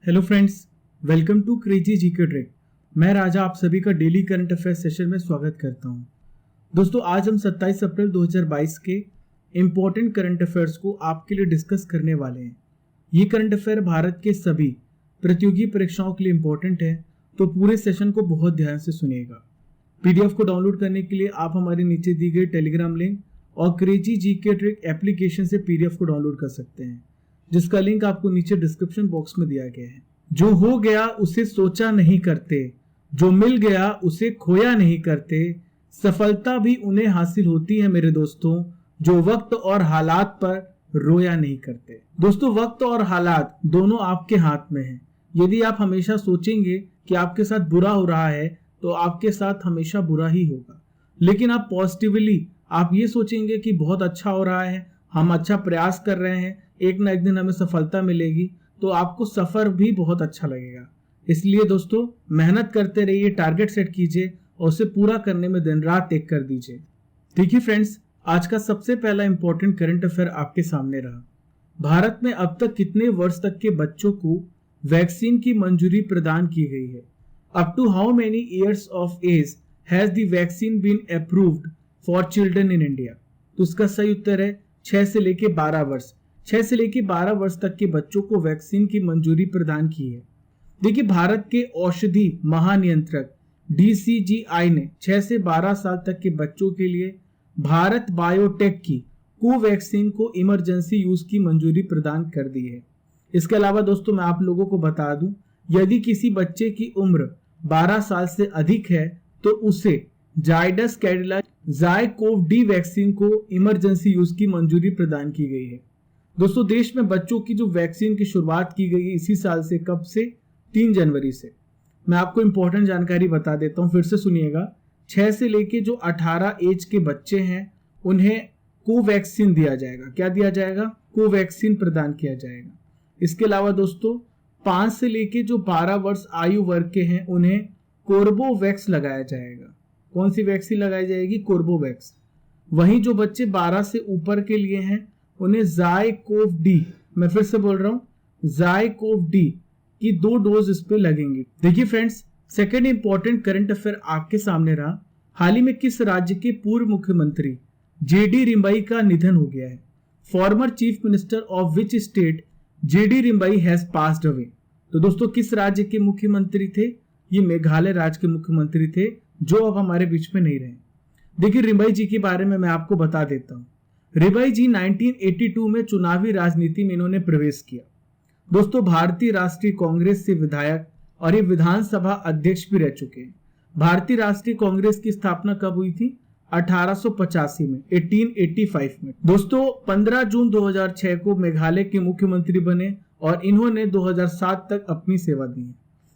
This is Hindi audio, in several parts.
Hello friends, welcome to crazy GK trick. मैं राजा आप सभी का डेली करंट अफेयर सेशन में स्वागत करता हूं। दोस्तों, आज हम 27 अप्रैल 2022 के इम्पोर्टेंट करंट अफेयर्स को आपके लिए डिस्कस करने वाले हैं। ये करंट अफेयर भारत के सभी प्रतियोगी परीक्षाओं के लिए इम्पोर्टेंट है, तो पूरे सेशन को बहुत ध्यान से सुनिएगा। पीडीएफ को डाउनलोड करने के लिए आप हमारे नीचे दी गई टेलीग्राम लिंक और क्रेजी जीके ट्रिक एप्लीकेशन से पीडीएफ को डाउनलोड कर सकते हैं, जिसका लिंक आपको नीचे डिस्क्रिप्शन बॉक्स में दिया गया है। जो हो गया उसे सोचा नहीं करते, जो मिल गया उसे खोया नहीं करते, सफलता भी उन्हें हासिल होती है मेरे दोस्तों, जो वक्त और हालात पर रोया नहीं करते। दोस्तों, वक्त और हालात दोनों आपके हाथ में हैं। यदि आप हमेशा सोचेंगे कि आपके साथ बुरा हो रहा है तो आपके साथ हमेशा बुरा ही होगा। लेकिन आप पॉजिटिवली आप ये सोचेंगे कि बहुत अच्छा हो रहा है, हम अच्छा प्रयास कर रहे हैं, एक ना एक दिन हमें सफलता मिलेगी, तो आपको सफर भी बहुत अच्छा लगेगा। इसलिए दोस्तों, मेहनत करते रहिए, टारगेट सेट कीजिए और उसे पूरा करने में दिन रात एक कर दीजिए। देखिए फ्रेंड्स, आज का सबसे पहला इंपॉर्टेंट करंट अफेयर आपके सामने रहा। भारत में अब तक कितने वर्ष तक के बच्चों को वैक्सीन की मंजूरी प्रदान की गई है? Up to how many years of age has the vaccine been approved for children in India? तो इसका सही उत्तर है 6 से लेके 12 वर्ष। 6 से लेके 12 वर्ष तक के बच्चों को वैक्सीन की मंजूरी प्रदान की है। देखिए, भारत के औषधि महानियंत्रक डीसीजीआई ने 6 से 12 साल तक के बच्चों के लिए भारत बायोटेक की कोवैक्सीन को इमरजेंसी यूज की मंजूरी प्रदान कर दी है। इसके अलावा दोस्तों, मैं आप लोगों को बता दूं, यदि किसी बच्चे की उम्र 12 साल से अधिक है तो उसे जायडस कैडिला जायकोव-डी वैक्सीन को इमरजेंसी यूज की मंजूरी प्रदान की गई है। दोस्तों, देश में बच्चों की जो वैक्सीन की शुरुआत की गई है इसी साल से, कब से? 3 जनवरी से। मैं आपको इंपॉर्टेंट जानकारी बता देता हूं, फिर से सुनिएगा। 6 से लेके जो 18 एज के बच्चे हैं उन्हें कोवैक्सीन दिया जाएगा। क्या दिया जाएगा? कोवैक्सीन प्रदान किया जाएगा। इसके अलावा दोस्तों, 5 से लेके जो 12 वर्ष आयु वर्ग के हैं उन्हें कोर्बोवैक्स लगाया जाएगा। कौन सी वैक्सीन लगाई जाएगी? कोर्बोवैक्स। वहीं जो बच्चे 12 से ऊपर के लिए हैं उन्हें जायकोव-डी, मैं फिर से बोल रहा हूं, जायकोव-डी की 2 डोज इस पे लगेंगी। देखिए friends, second important current affair आपके सामने रहा। हाल ही में किस राज्य के पूर्व मुख्यमंत्री जेडी रिम्बाई का निधन हो गया है? Former chief minister of which state JD Rymbai has passed away? तो दोस्तों, किस राज्य के मुख्यमंत्री थे? ये मेघालय राज्य के मुख्यमंत्री थे, जो अब हमारे बीच में नहीं रहे। देखिए, रिम्बाई जी के बारे में मैं आपको बता देता हूं। रिम्बाई जी 1982 में चुनावी राजनीति में इन्होंने प्रवेश किया। दोस्तों, भारतीय राष्ट्रीय कांग्रेस से विधायक और ये विधानसभा अध्यक्ष भी रह चुके हैं। भारतीय राष्ट्रीय कांग्रेस की स्थापना कब हुई थी? 1885 में, 1885 में। दोस्तों, 15 जून 2006 को मेघालय के मुख्यमंत्री बने और इन्होंने 2007 तक अपनी सेवा दी है।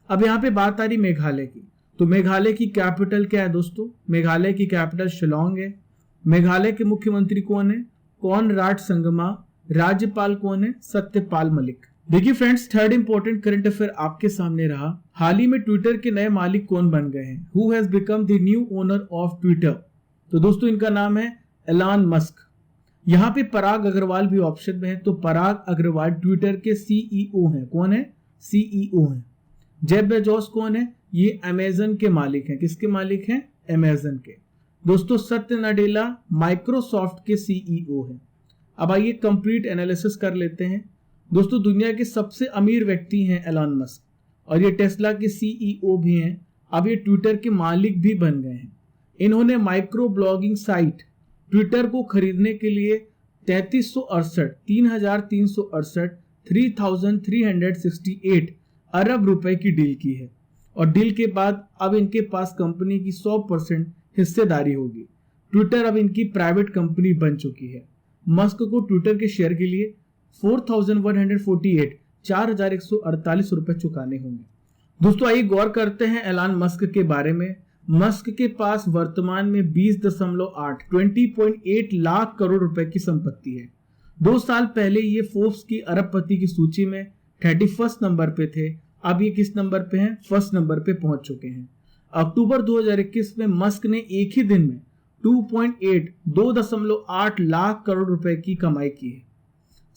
अब यहाँ पे बात आ रही मेघालय की, तो मेघालय की कैपिटल क्या है दोस्तों? मेघालय की कैपिटल शिलोंग है। मेघालय के मुख्यमंत्री कौन है? कॉनराड संगमा। राज्यपाल कौन है? सत्यपाल मलिक। देखिए friends, third important current affair आपके सामने रहा। हाल ही में ट्विटर के नए मालिक कौन बन गए हैं? Who has become the new owner of Twitter? तो दोस्तों, इनका नाम है एलन मस्क। यहाँ पे पराग अग्रवाल भी ऑप्शन में है, तो पराग अग्रवाल ट्विटर के सीईओ हैं। कौन है? सीईओ हैं। जेफ बेजोस कौन है? ये अमेजन के मालिक हैं। किसके मालिक हैं? अमेजन के। दोस्तों, सत्य नडेला माइक्रोसॉफ्ट के सीईओ हैं। अब आइए कंप्लीट एनालिसिस कर लेते हैं। दोस्तों, दुनिया के सबसे अमीर व्यक्ति हैं एलन मस्क और ये टेस्ला के सीईओ भी हैं। अब ये ट्विटर के मालिक भी बन गए हैं। इन्होंने माइक्रो ब्लॉगिंग साइट ट्विटर को खरीदने के लिए 3368 अरब रुपए की डील की है और डील के बाद अब इनके पास कंपनी की 100% हिस्सेदारी होगी। ट्विटर अब इनकी प्राइवेट कंपनी बन चुकी है। मस्क को ट्विटर के शेयर के लिए 4,148 रुपए चुकाने होंगे। दोस्तों, आइए गौर करते हैं एलन मस्क के बारे में। मस्क के पास वर्तमान में 20.8 लाख करोड़ रुपए की संपत्ति है। 2 साल पहले ये फोर्ब्स की अरबपति की सूची में 31 नंबर पे थे। अब ये किस नंबर पे हैं? 1st नंबर पे पहुंच चुके हैं। अक्टूबर 2021 में मस्क ने एक ही दिन में 2.8 लाख करोड़ रुपए की कमाई की है।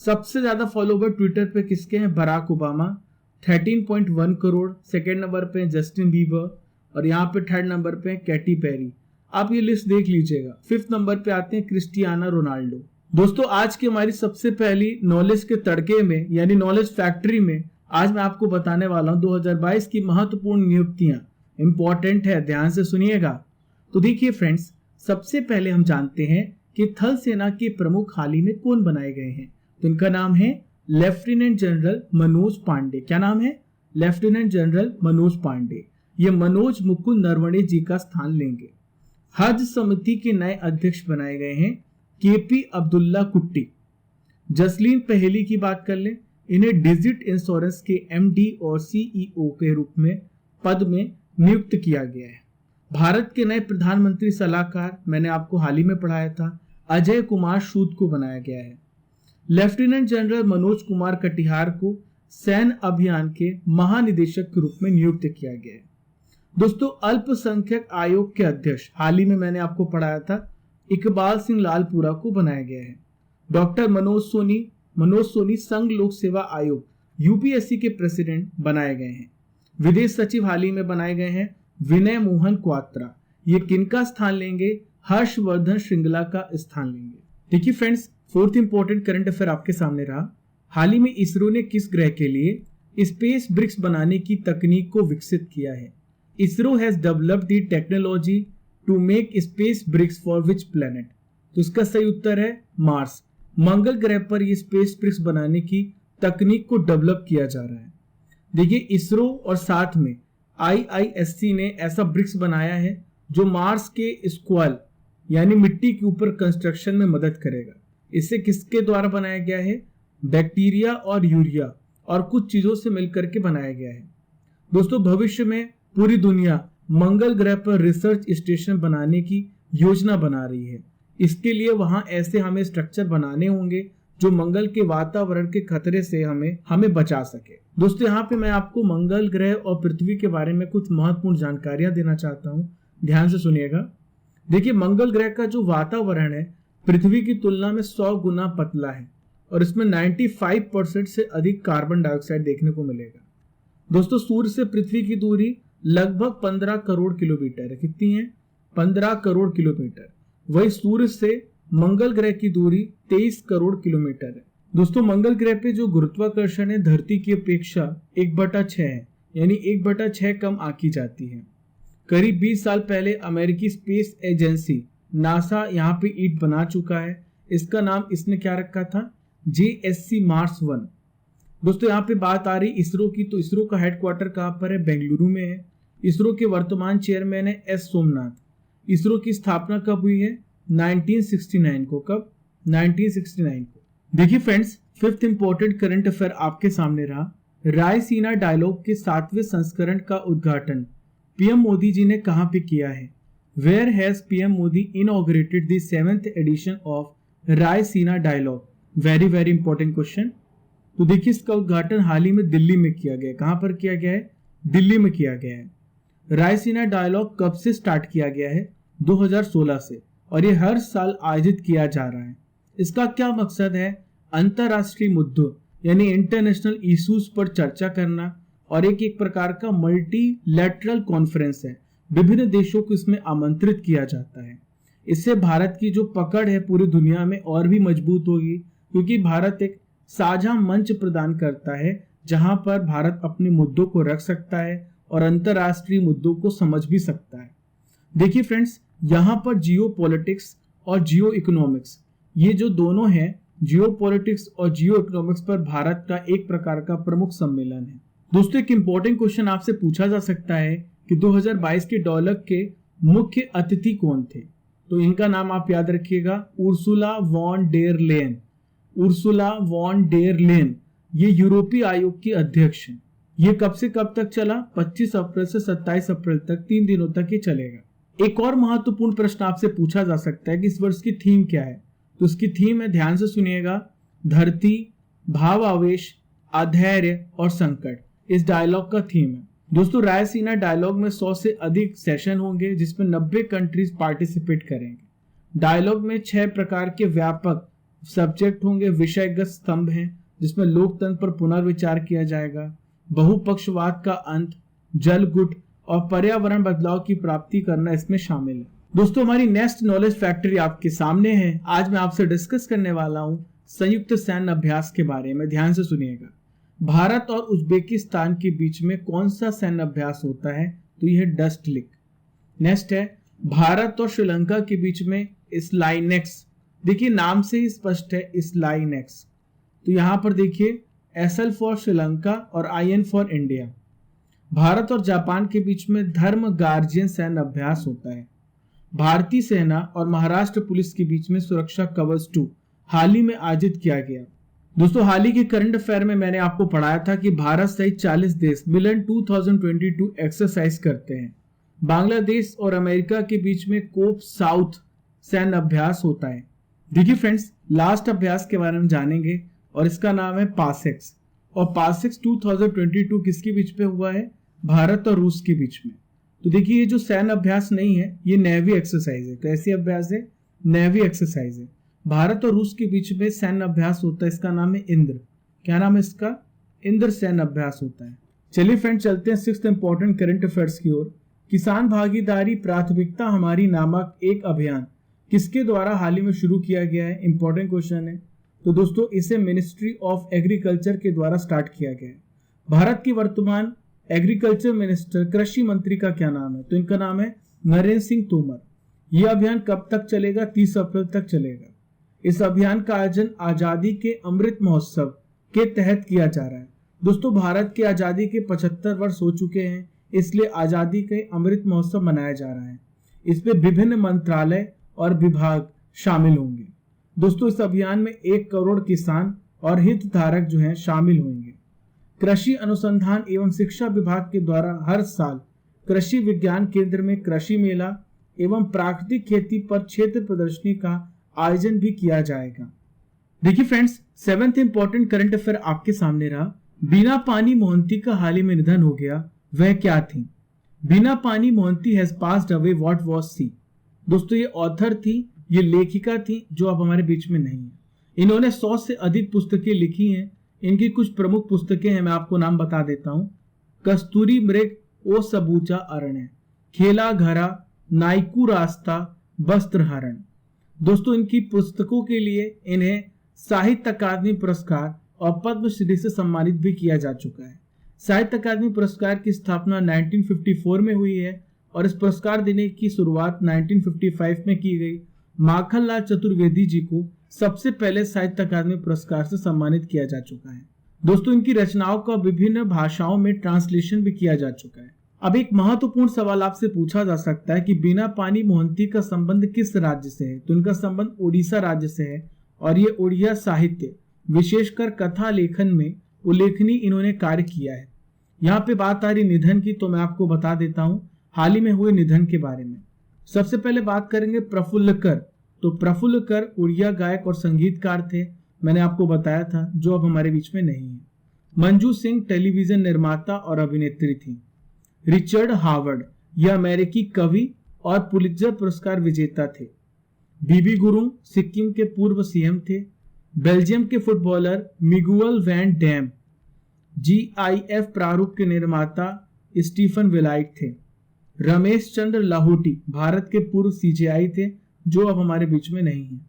सबसे ज्यादा फॉलोवर ट्विटर पे किसके हैं? Barack Obama 13.1 crore. Second number पे जस्टिन बीबर और यहाँ पे थर्ड नंबर पे कैटी पेरी। आप ये लिस्ट देख लीजिएगा। फिफ्थ नंबर पे आते हैं क्रिस्टियानो रोनाल्डो। दोस्तों आज की हमारी सबसे पहली नॉलेज के तड़के में यानी नॉलेज फैक्ट्री में आज मैं आपको बताने वाला हूँ 2022 की महत्वपूर्ण नियुक्तियां। इंपॉर्टेंट है, ध्यान से सुनिएगा। तो देखिए फ्रेंड्स, सबसे पहले हम जानते हैं कि थल सेना के प्रमुख हाल ही में कौन बनाए गए हैं। तो इनका नाम है लेफ्टिनेंट जनरल मनोज पांडे। क्या नाम है? Lieutenant general Manoj Pandey. ये मनोज मुकुंद नरवणे जी का स्थान लेंगे। हज समिति के नए अध्यक्ष बनाए गए हैं केपी अब्दुल्ला कुट्टी। जसलीन पहेली की बात कर लें, इन्हें डिजिट इंश्योरेंस के एमडी और सीईओ के रूप में पद में नियुक्त किया गया है। भारत के नए प्रधानमंत्री सलाहकार मैंने आपको हाल ही में पढ़ाया था, अजय कुमार सूद को बनाया गया है। लेफ्टिनेंट जनरल मनोज कुमार कटिहार को सैन्य अभियान के महानिदेशक के रूप में नियुक्त किया गया है। दोस्तों अल्पसंख्यक आयोग के अध्यक्ष हाल ही में मैंने आपको पढ़ाया था, इकबाल सिंह लालपुरा को बनाया गया है। डॉक्टर मनोज सोनी संघ लोक सेवा आयोग यूपीएससी के प्रेसिडेंट बनाए गए हैं। विदेश सचिव हाल ही में बनाए गए हैं विनय मोहन क्वात्रा। ये किनका स्थान लेंगे? हर्षवर्धन श्रृंगला का स्थान लेंगे। देखिए friends, fourth important current affair आपके सामने रहा। हाल ही में इसरो ने किस ग्रह के लिए स्पेस ब्रिक्स बनाने की तकनीक को विकसित किया है? ISRO has developed the technology to make space bricks for which planet? तो इसका सही उत्तर है मार्स। मंगल ग्रह पर ये स्पेस ब्रिक्स बनाने की तकनीक को डेवलप किया जा रहा है। देखिए इसरो और साथ में आईआईएससी ने ऐसा ब्रिक्स बनाया है जो मार्स के स्क्वाल यानी मिट्टी के ऊपर कंस्ट्रक्शन में मदद करेगा। इसे किसके द्वारा बनाया गया है? बैक्टीरिया और यूरिया और कुछ चीजों से मिलकर के बनाया गया है। दोस्तों भविष्य में पूरी दुनिया मंगल ग्रह पर रिसर्च स्टेशन बनाने की योजना बना रही है। इसके लिए वहां ऐसे हमें स्ट्रक्चर बनाने होंगे जो मंगल के वातावरण के खतरे से हमें बचा सके। दोस्तों यहाँ पे मैं आपको मंगल ग्रह और पृथ्वी के बारे में कुछ महत्वपूर्ण जानकारियां देना चाहता हूँ, ध्यान से सुनिएगा। देखिए मंगल ग्रह का जो वातावरण है पृथ्वी की तुलना में 100 गुना पतला है और इसमें 95% से अधिक कार्बन डाइऑक्साइड देखने को मिलेगा। दोस्तों सूर्य से पृथ्वी की दूरी लगभग 15 करोड़ किलोमीटर है। कितनी है? 15 करोड़ किलोमीटर। वही सूर्य से मंगल ग्रह की दूरी 23 करोड़ किलोमीटर है। दोस्तों मंगल ग्रह पे जो गुरुत्वाकर्षण है धरती की अपेक्षा 1/6 है, यानी 1/6 कम आंकी जाती है। करीब 20 साल पहले अमेरिकी स्पेस एजेंसी नासा यहाँ पे ईट बना चुका है। इसका नाम इसने क्या रखा था? JSC Mars 1। दोस्तों यहाँ पे बात आ रही इसरो की, तो इसरो का हेडक्वार्टर कहाँ पर है? बेंगलुरु में है। इसरो के वर्तमान चेयरमैन है S सोमनाथ। इसरो की स्थापना कब हुई है? 1969 को। कब? 1969 को। देखिए friends, fifth important current affair आपके सामने रहा। रायसीना डायलॉग के 7वें संस्करण का उद्घाटन पीएम मोदी जी ने कहां पे किया है? Where has PM Modi inaugurated the 7th edition of Raisina dialogue? Very very important question. तो देखिए इसका उद्घाटन हाल ही में दिल्ली में किया गया है। कहां पर किया गया है? दिल्ली में किया गया है। रायसीना डायलॉग कब से स्टार्ट किया गया है? 2016 से, और ये हर साल आयोजित किया जा रहा है। इसका क्या मकसद है? अंतरराष्ट्रीय मुद्दों यानी इंटरनेशनल इश्यूज पर चर्चा करना, और एक प्रकार का मल्टीलैटरल कॉन्फ्रेंस है। विभिन्न देशों को इसमें आमंत्रित किया जाता है। इससे भारत की जो पकड़ है पूरी दुनिया में और भी मजबूत होगी, क्योंकि भारत एक साझा मंच प्रदान करता है जहां पर भारत अपने मुद्दों को रख सकता है और अंतरराष्ट्रीय मुद्दों को समझ भी सकता है। देखिए फ्रेंड्स, यहाँ पर जियो पॉलिटिक्स और जियो इकोनॉमिक्स, ये जो दोनों हैं, जियो पॉलिटिक्स और जियो इकोनॉमिक्स पर भारत का एक प्रकार का प्रमुख सम्मेलन है। दोस्तों एक इंपॉर्टेंट क्वेश्चन आपसे पूछा जा सकता है कि 2022 के डायलॉग के मुख्य अतिथि कौन थे? तो इनका नाम आप याद रखिएगा, Ursula von der Leyen. Ursula von der Leyen ये यूरोपीय आयोग की अध्यक्ष हैं। ये कब से कब तक चला? 25 अप्रैल से 27 अप्रैल तक, 3 दिनों तक ये चलेगा। एक और महत्वपूर्ण प्रश्न आपसे पूछा जा सकता है कि इस वर्ष की थीम क्या है? तो इसकी थीम है, ध्यान से सुनिएगा, धरती, भावावेश, अधैर्य और संकट। इस डायलॉग का थीम है। दोस्तों रायसीना डायलॉग में 100 से अधिक सेशन होंगे जिसमें 90 कंट्रीज पार्टिसिपेट करेंगे। डायलॉग में 6 प्रकार के व्यापक सब्जेक्ट होंगे, विषयगत स्तंभ हैं जिसमें लोकतंत्र पर पुनर्विचार किया जाएगा, बहुपक्षवाद का अंत, जल गुट और पर्यावरण बदलाव की प्राप्ति करना इसमें शामिल है। दोस्तों, हमारी नेक्स्ट नॉलेज फैक्ट्री आपके सामने है। आज मैं आपसे डिस्कस करने वाला हूं संयुक्त सैन्य अभ्यास के बारे में। ध्यान से सुनिएगा। भारत और उज्बेकिस्तान के बीच में कौन सा सैन्य अभ्यास होता है? तो यह डस्ट लिक। नेक्स्ट है भारत और श्रीलंका के बीच में स्लाइनेक्स। देखिए नाम से ही स्पष्ट है, स्लाइनेक्स। तो यहां पर देखिए SL फॉर श्रीलंका और IN फॉर इंडिया। भारत और जापान के बीच में धर्म गार्जियन सैन्य अभ्यास होता है। भारतीय सेना और महाराष्ट्र पुलिस के बीच में सुरक्षा कवच 2 हाल ही में आयोजित किया गया। दोस्तों, हाल ही के करंट अफेयर में मैंने आपको पढ़ाया था कि भारत सहित 40 देश मिलन 2022 एक्सरसाइज करते हैं। बांग्लादेश और अमेरिका के बीच में कोप साउथ सैन्य अभ्यास होता है। देखिए फ्रेंड्स, लास्ट अभ्यास के बारे में जानेंगे और इसका नाम है पासेक्स। और पासेक्स 2022 किसके बीच में हुआ है? भारत और रूस के बीच में। तो देखिए ये जो सैन्य अभ्यास नहीं है, ये नेवी एक्सरसाइज है। कैसी अभ्यास है? नेवी एक्सरसाइज है। भारत और रूस के बीच में सैन्य अभ्यास होता है, इसका नाम है इंद्र। क्या नाम है इसका? इंद्र सैन्य अभ्यास होता है। चलिए फ्रेंड, चलते हैं 6th इंपॉर्टेंट करंट अफेयर्स की ओर। किसान भागीदारी प्राथमिकता हमारी नामक एक अभियान किसके द्वारा हाल ही में शुरू किया गया है? इंपॉर्टेंट क्वेश्चन है। तो दोस्तों, इसे मिनिस्ट्री ऑफ एग्रीकल्चर के द्वारा स्टार्ट किया गया है। भारत की वर्तमान एग्रीकल्चर मिनिस्टर, कृषि मंत्री का क्या नाम है? तो इनका नाम है नरेंद्र सिंह तोमर। यह अभियान कब तक चलेगा? 30 अप्रैल तक चलेगा। इस अभियान का आयोजन आजादी के अमृत महोत्सव के तहत किया जा रहा है। दोस्तों, भारत की आजादी के 75 वर्ष हो चुके हैं, इसलिए आजादी के अमृत महोत्सव मनाया जा रहा है। इसमें विभिन्न मंत्रालय और विभाग शामिल होंगे। दोस्तों, इस अभियान में 1 करोड़ किसान और हितधारक जो हैं शामिल होंगे। कृषि अनुसंधान एवं शिक्षा विभाग के द्वारा हर साल कृषि विज्ञान केंद्र में कृषि मेला एवं प्राकृतिक खेती पर क्षेत्र प्रदर्शनी का आयोजन भी किया जाएगा। देखिए friends, 7th important current affair आपके सामने रहा। बीना पानी मोहंती का हाल ही में निधन हो गया। वह क्या थी? बीना पानी Mohanty has passed away, what was she? दोस्तों, ये ऑथर थी, ये लेखिका थी जो अब हमारे बीच में नहीं है। इन्होंने 100 से अधिक पुस्तकें लिखी हैं। इनकी कुछ प्रमुख पुस्तकें हैं, मैं आपको नाम बता देता हूं। कस्तूरी मृग, ओ सबूचा अरण्य, खेला घरा, नाइकू रास्ता, वस्त्र हरण। दोस्तों, इनकी पुस्तकों के लिए इन्हें साहित्य अकादमी पुरस्कार और पद्मश्री से सम्मानित भी किया जा चुका है। साहित्य अकादमी पुरस्कार की स्थापना 1954 में हुई है और इस पुरस्कार देने की शुरुआत 1955 में की गई। माखनलाल चतुर्वेदी जी को सबसे पहले साहित्य अकादमी पुरस्कार से सम्मानित किया जा चुका है। दोस्तों, इनकी रचनाओं का विभिन्न भाषाओं में ट्रांसलेशन भी किया जा चुका है। अब एक महत्वपूर्ण सवाल आपसे पूछा जा सकता है कि बीना पानी मोहंती का संबंध किस राज्य से है? तो इनका संबंध उड़ीसा राज्य से है और ये उड़िया साहित्य, विशेषकर कथा लेखन में उल्लेखनीय इन्होंने कार्य किया है। यहाँ पे बात आ रही निधन की, तो मैं आपको बता देता हूँ हाल ही में हुए निधन के बारे में। सबसे पहले बात करेंगे प्रफुल्ल कर। तो प्रफुल्ल कर उड़िया गायक और संगीतकार थे, मैंने आपको बताया था, जो अब हमारे बीच में नहीं है। मंजू सिंह टेलीविजन निर्माता और अभिनेत्री थी। रिचर्ड हावर्ड, यह अमेरिकी कवि और पुलित्जर पुरस्कार विजेता थे। बीबी गुरुंग सिक्किम के पूर्व CM थे। बेल्जियम के footballer Miguel van Damme, GIF प्रारूप के निर्माता स्टीफन विलाइट थे। रमेश चंद्र लाहौटी भारत के पूर्व CJI थे, जो अब हमारे बीच में नहीं है।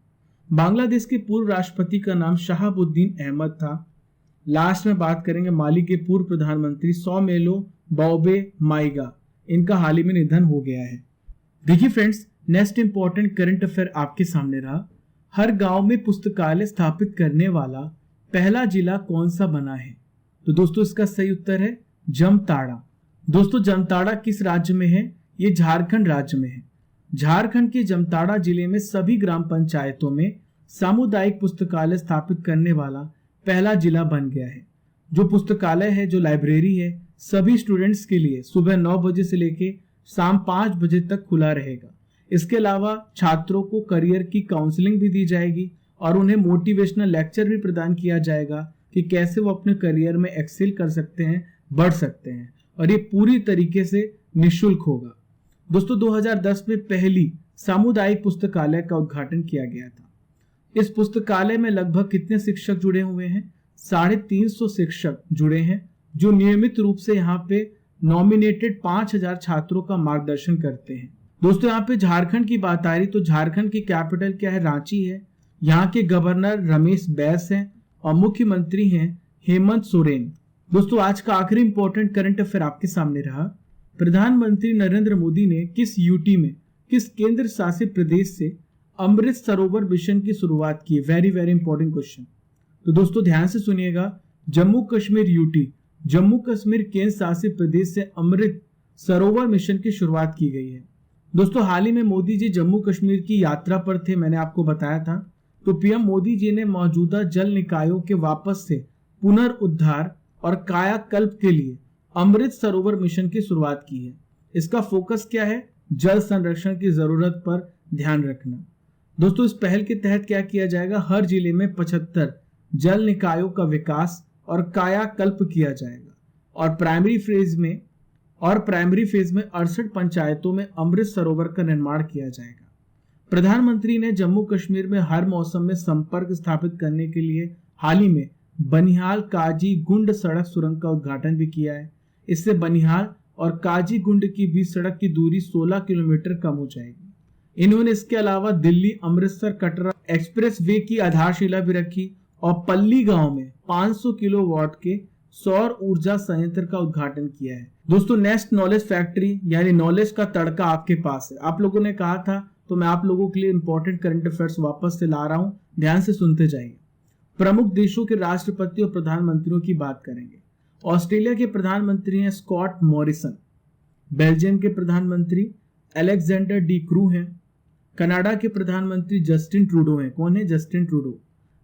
बांग्लादेश के पूर्व राष्ट्रपति का नाम शहाबुद्दीन अहमद था। लास्ट में बात करेंगे माली के पूर्व प्रधानमंत्री सौमेलो बॉबे माइगा, इनका हाल ही में निधन हो गया है। देखिए friends, next important current affair आपके सामने रहा। हर गांव में पुस्तकालय स्थापित करने वाला पहला जिला कौन सा बना है? तो दोस्तों, इसका सही उत्तर है जामताड़ा। दोस्तों, जामताड़ा किस राज्य में है? ये झारखंड राज्य में है। झारखंड के जामताड़ा जिले में सभी ग्राम पंचायतों में सामुदायिक पुस्तकालय स्थापित करने वाला पहला जिला बन गया है। जो पुस्तकालय है, जो लाइब्रेरी है, सभी स्टूडेंट्स के लिए सुबह 9 बजे से लेके शाम 5 बजे तक खुला रहेगा। इसके अलावा छात्रों को करियर की काउंसलिंग भी दी जाएगी और उन्हें मोटिवेशनल लेक्चर भी प्रदान किया जाएगा कि कैसे वो अपने करियर में एक्सेल कर सकते हैं, बढ़ सकते हैं, और ये पूरी तरीके से निःशुल्क होगा। दोस्तों, 2010 में पहली सामुदायिक पुस्तकालय का उद्घाटन किया गया था। इस पुस्तकालय में लगभग कितने शिक्षक जुड़े हुए हैं? 350 शिक्षक जुड़े हैं, जो नियमित रूप से यहाँ पे नॉमिनेटेड 5000 छात्रों का मार्गदर्शन करते हैं। दोस्तों यहाँ पे झारखंड की बात आ रही तो झारखंड की कैपिटल क्या है? रांची है। यहाँ के गवर्नर रमेश बैस हैं और मुख्यमंत्री हैं हेमंत सोरेन। दोस्तों आज का आखिरी इंपॉर्टेंट करंट अफेयर आपके सामने रहा। प्रधानमंत्री नरेंद्र मोदी ने किस यूटी में, किस केंद्र शासित प्रदेश से अमृत सरोवर मिशन की शुरुआत की? Very very important question. तो दोस्तों ध्यान से सुनिएगा, जम्मू कश्मीर यूटी, जम्मू कश्मीर केंद्र शासित प्रदेश से अमृत सरोवर मिशन की शुरुआत की गई है। दोस्तों हाल ही में मोदी जी जम्मू कश्मीर की यात्रा पर थे, मैंने आपको बताया था। तो पीएम मोदी जी ने मौजूदा जल निकायों के वापस से पुनर्उद्धार और कायाकल्प के लिए अमृत सरोवर मिशन की शुरुआत की है। इसका फोकस क्या है? जल संरक्षण की जरूरत पर ध्यान रखना। दोस्तों इस पहल के तहत क्या किया जाएगा? हर जिले में 75 जल निकायों का विकास और कायाकल्प किया जाएगा और प्राइमरी फेज में 68 पंचायतों में अमृत सरोवर का निर्माण किया जाएगा। प्रधानमंत्री ने जम्मू कश्मीर में हर मौसम में संपर्क स्थापित करने के लिए हाल ही में बनिहाल काजी गुंड सड़क सुरंग का उद्घाटन भी किया है। इससे बनिहाल और काजी गुंड की बीच सड़क की दूरी 16 किलोमीटर कम हो जाएगी। इन्होंने इसके अलावा दिल्ली अमृतसर कटरा एक्सप्रेस वे की आधारशिला भी रखी और पल्ली गांव में 500 किलोवाट के सौर ऊर्जा संयंत्र का उद्घाटन किया है। दोस्तों नेक्स्ट नॉलेज फैक्ट्री यानी नॉलेज का तड़का आपके पास है। आप लोगों ने कहा था तो मैं आप लोगों के लिए इंपॉर्टेंट करंट अफेयर्स वापस से ला रहा हूं, ध्यान से सुनते जाइए। प्रमुख देशों के राष्ट्रपति और प्रधानमंत्रियों की बात करेंगे। ऑस्ट्रेलिया के प्रधानमंत्री हैं स्कॉट मॉरिसन, बेल्जियम के प्रधानमंत्री अलेक्जेंडर डी क्रू हैं, कनाडा के प्रधानमंत्री जस्टिन ट्रूडो हैं। कौन है? Justin Trudeau.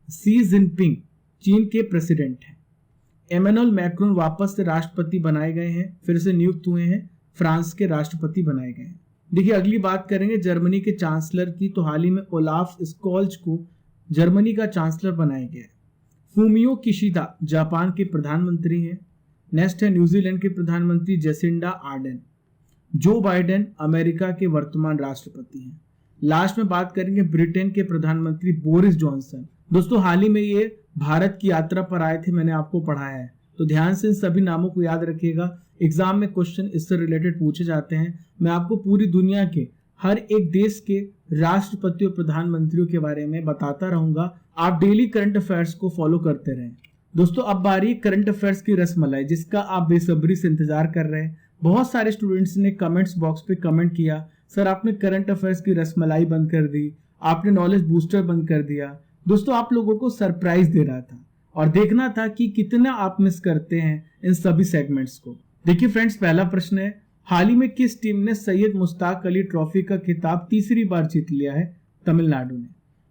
सी जिनपिंग चीन के प्रेसिडेंट हैं। इमैनुअल मैक्रोन वापस से राष्ट्रपति बनाए गए हैं, फिर से नियुक्त हुए हैं, फ्रांस के राष्ट्रपति बनाए गए हैं। देखिए अगली बात करेंगे जर्मनी के चांसलर की। तो हाल ही में ओलाफ स्कोल्ज को जर्मनी का चांसलर बनाया गया है। फूमियो किशिदा जापान के प्रधानमंत्री हैं। नेक्स्ट है न्यूजीलैंड के प्रधानमंत्री Jacinda Ardern. Joe Biden America के वर्तमान राष्ट्रपति हैं। लास्ट में बात करेंगे ब्रिटेन के प्रधानमंत्री बोरिस जॉनसन। दोस्तों हाल ही में ये भारत की यात्रा पर आए थे, मैंने आपको पढ़ाया है, तो ध्यान से इन सभी नामों को याद रखिएगा। एग्जाम में क्वेश्चन इससे रिलेटेड पूछे जाते हैं। मैं आपको पूरी दुनिया के हर एक देश के राष्ट्रपति और प्रधानमंत्रियों के बारे में बताता रहूंगा। आप डेली करंट अफेयर्स को फॉलो करते रहें। दोस्तों अब बारी करंट अफेयर्स की रसमलाई, जिसका आप बेसब्री से इंतजार कर रहे हैं। बहुत सारे स्टूडेंट्स ने कमेंट्स बॉक्स पे कमेंट किया, सर आपने करंट अफेयर्स की रसमलाई बंद कर दी, आपने नॉलेज बूस्टर बंद कर दिया। दोस्तों आप लोगों को सरप्राइज दे रहा था और देखना था कि कितना आप मिस करते हैं इन सभी सेगमेंट्स को। देखिए फ्रेंड्स, पहला प्रश्न है, हाल ही में किस टीम ने सैयद मुश्ताक अली ट्रॉफी का खिताब तीसरी बार जीत लिया है? तमिलनाडु ने।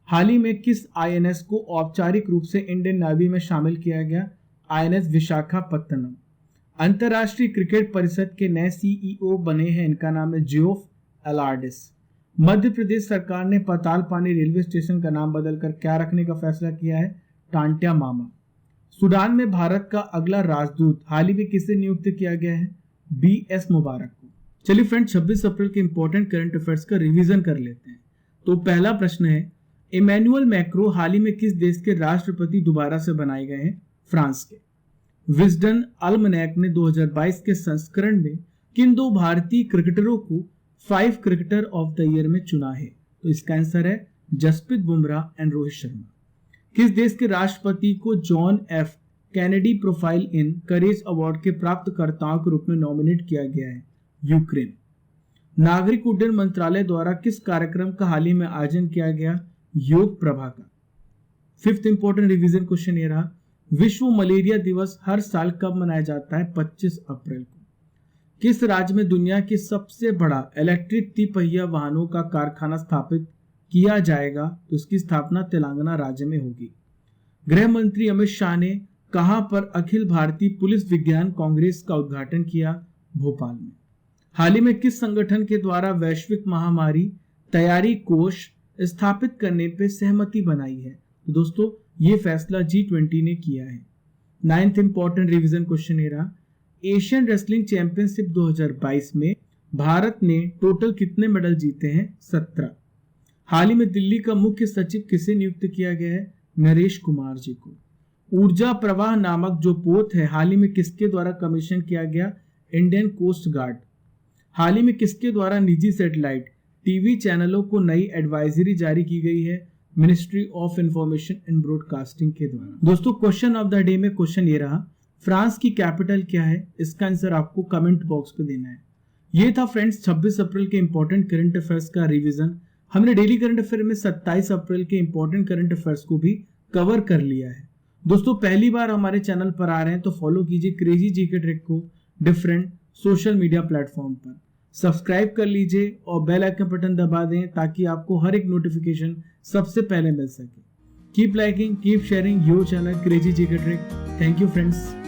हाल ही में किस आईएनएस को औपचारिक रूप से इंडियन नेवी में शामिल किया गया? आईएनएस विशाखापत्तनम। अंतरराष्ट्रीय क्रिकेट परिषद के नए सीईओ बने हैं, इनका नाम है जियोफ एलार्डिस। मध्य प्रदेश सरकार ने पातालपानी रेलवे स्टेशन का नाम बदलकर क्या रखने का फैसला किया है? टांट्या मामा। सूडान में भारत का अगला राजदूत हाल ही में किसे नियुक्त किया गया है? बीएस मुबारक को। चलिए फ्रेंड, 26 अप्रैल के इंपॉर्टेंट करंट अफेयर्स का रिवीजन कर लेते हैं। तो पहला प्रश्न है, इमैनुअल मैक्रो हाल ही में किस देश के राष्ट्रपति दोबारा से बनाए गए हैं? फ्रांस के। विजडन अल्मनैक ने 2022 के संस्करण में किन दो भारतीय क्रिकेटरों को 5 क्रिकेटर ऑफ द ईयर में चुना है? तो इसका आंसर है जसप्रीत बुमराह एंड रोहित शर्मा। किस देश के राष्ट्रपति को John F Kennedy profile in courage award के प्राप्तकर्ताओं के रूप में नॉमिनेट किया गया है? यूक्रेन। नागरिक उड्डयन मंत्रालय द्वारा किस कार्यक्रम का हाल ही में आयोजन किया गया? योग प्रभा का। फिफ्थ इंपॉर्टेंट रिवीजन क्वेश्चन ये रहा, विश्व मलेरिया दिवस हर साल कब मनाया जाता है? 25 अप्रैल को। किस राज्य में दुनिया की सबसे बड़ा इलेक्ट्रिक तिपहिया वाहनों का कारखाना स्थापित किया जाएगा? तो इसकी स्थापना तेलंगाना राज्य में होगी। गृह मंत्री अमित शाह ने कहां पर अखिल भारतीय पुलिस विज्ञान कांग्रेस का उद्घाटन किया? भोपाल में। हाल ही में किस संगठन के द्वारा वैश्विक महामारी तैयारी कोष स्थापित करने पर सहमति बनाई है? तो दोस्तों ये फैसला G20 ने किया है। 9th इंपॉर्टेंट रिवीजन क्वेश्चन ये रहा, एशियन रेसलिंग चैंपियनशिप 2022 में भारत ने टोटल कितने मेडल जीते हैं? 17। हाल ही में दिल्ली का मुख्य सचिव किसे नियुक्त किया गया है? नरेश कुमार जी को। ऊर्जा प्रवाह नामक जो पोत है हाल ही में किसके द्वारा कमीशन किया गया? Indian coast guard. हाल ही में किसके द्वारा निजी सैटेलाइट टीवी चैनलों को नई एडवाइजरी जारी की गई है? Ministry of information and broadcasting के द्वारा। दोस्तों क्वेश्चन ऑफ द डे में क्वेश्चन ये रहा, फ्रांस की कैपिटल क्या है? इसका आंसर आपको कमेंट बॉक्स पे देना है। ये था फ्रेंड्स 26 अप्रैल के इंपॉर्टेंट करंट अफेयर्स का रिवीजन। हमने डेली करंट अफेयर में 27 अप्रैल के इंपॉर्टेंट करंट अफेयर्स को भी कवर कर लिया है। दोस्तों पहली बार हमारे चैनल पर आ रहे हैं तो फॉलो कीजिए क्रेजी जीके ट्रिक को डिफरेंट सोशल मीडिया प्लेटफॉर्म पर। सब्सक्राइब कर लीजिए और बेल आइकन बटन दबा दें ताकि आपको हर एक नोटिफिकेशन सबसे पहले मिल सके। Keep liking, keep sharing your channel crazy GK trick. Thank you friends.